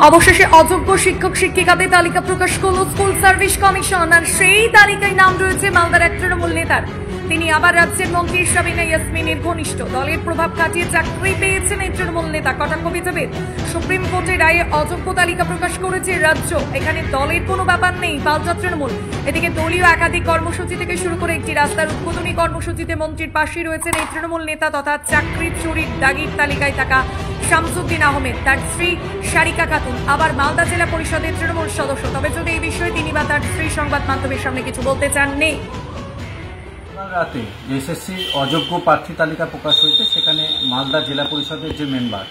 অবশেষে অযোগ্য শিক্ষক শিক্ষিকাদের তালিকা প্রকাশ করল স্কুল সার্ভিস কমিশন। আর সেই তালিকায় নাম রয়েছে মালদার এক তৃণমূল নেতার। তিনি আবার রাজ্যের মন্ত্রী সাবিনা ইয়াসমিনের ঘনিষ্ঠ। দলের প্রভাব খাটিয়ে চাকরি পেয়েছেন এই তৃণমূল নেতা। কটাক্ষ বিজেপির। সুপ্রিম কোর্টের রায়ে অযোগ্য তালিকা প্রকাশ করেছে রাজ্য। এখানে দলের কোনো ব্যাপার নেই, পাল্টা তৃণমূল। এদিকে দলীয় একাধিক কর্মসূচি থেকে শুরু করে একটি রাস্তার উদ্বোধনী কর্মসূচিতে মন্ত্রীর পাশে রয়েছেন এই তৃণমূল নেতা তথা চাকরির চুরির দাগির তালিকায় থাকা শামসুদ্দিন আহমেদ, তার স্ত্রী সারিকা খাতুন, আবার মালদা জেলা পরিষদের তৃণমূল সদস্য। তবে যদি এই বিষয়ে তিনি বা তার স্ত্রী সংবাদ মাধ্যমের সামনে কিছু বলতে চাননি। রাতে এসএসসির অযোগ্য প্রার্থী তালিকা প্রকাশ হয়েছে। সেখানে মালদা জেলা পরিষদের যে মেম্বার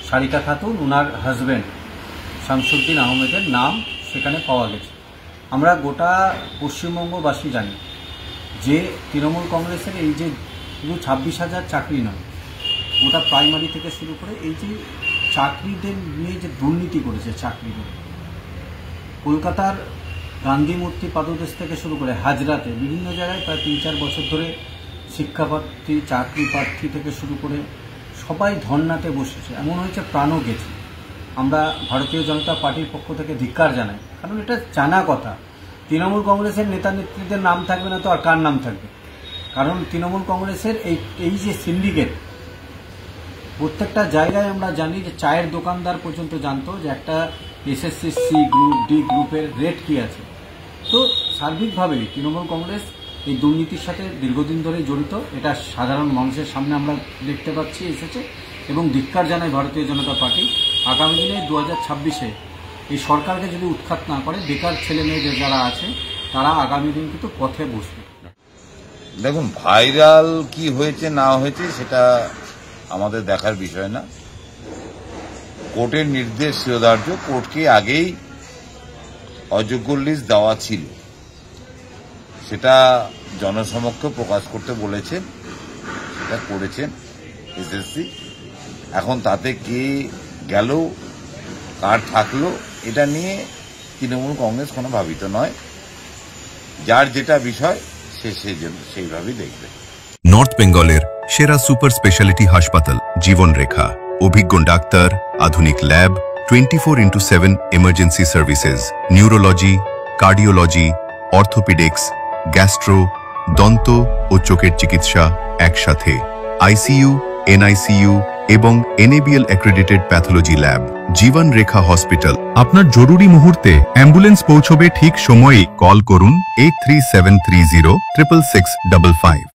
সারিকা খাতুন, ওনার হাজব্যান্ড শামসুদ্দিন আহমেদের নাম সেখানে পাওয়া গেছে। আমরা গোটা পশ্চিমবঙ্গবাসী জানি যে তৃণমূল কংগ্রেসের এই যে পুরো 26,000 চাকরি নয়, গোটা প্রাইমারি থেকে শুরু করে এই যে চাকরিদের নিয়ে যে দুর্নীতি করেছে, চাকরিদের কলকাতার গান্ধী মূর্তি পাদদেশ থেকে শুরু করে হাজরাতে বিভিন্ন জায়গায় প্রায় 3-4 বছর ধরে শিক্ষাপ্রার্থী, চাকরি প্রার্থী থেকে শুরু করে সবাই ধর্নাতে বসেছে। এমন হয়েছে প্রাণও গেছে। আমরা ভারতীয় জনতা পার্টির পক্ষ থেকে ধিক্কার জানাই, কারণ এটা জানা কথা। তৃণমূল কংগ্রেসের নেতা নেত্রীদের নাম থাকবে না তো আর কার নাম থাকবে? কারণ তৃণমূল কংগ্রেসের এই যে সিন্ডিকেট, প্রত্যেকটা জায়গায় আমরা জানি যে চায়ের দোকানদার পর্যন্ত জানতো যে একটা এসএসসি সি গ্রুপ, ডি গ্রুপের রেট কি আছে। তো সার্বিকভাবেই তৃণমূল কংগ্রেস এই দুর্নীতির সাথে দীর্ঘদিন ধরেই জড়িত। এটা সাধারণ মানুষের সামনে আমরা দেখতে পাচ্ছি এসেছে, এবং ধিক্কার জানায় ভারতীয় জনতা পার্টি। আগামী দিনে 2026-এ এই সরকারকে যদি উৎখাত না করে, বেকার ছেলে মেয়েদের যারা আছে তারা আগামী দিন কিন্তু পথে বসবে। দেখুন, ভাইরাল কি হয়েছে না হয়েছে সেটা আমাদের দেখার বিষয় না। কোর্টের নির্দেশ শিরোধার্য, কোর্টকে আগেই অযোগ্য লিস্ট দেওয়া ছিল, সেটা জনসমক্ষে প্রকাশ করতে বলেছেন, সেটা করেছেন এসএসসি। এখন তাতে কে গেল, কার থাকলো, এটা নিয়ে তৃণমূল কংগ্রেস কোনো ভাবিত নয়। যার যেটা বিষয় সে সেইভাবেই দেখবে। নর্থ বেঙ্গলের সেরা সুপার স্পেশালিটি হাসপাতাল জীবন রেখা, অভিজ্ঞ ডাক্তার, আধুনিক lab, 24/7 emergency services, neurology, cardiology, orthopaedics, gastro, দন্ত ও চোখের চিকিৎসা একসাথে, আইসিইউ, এনআইসিইউ এবং NABL অ্যাক্রেডিটেড প্যাথোলজি ল্যাব। জীবন রেখা হসপিটাল। আপনার জরুরি মুহূর্তে অ্যাম্বুলেন্স পৌঁছবে ঠিক সময়ে। কল করুন 83730 66655।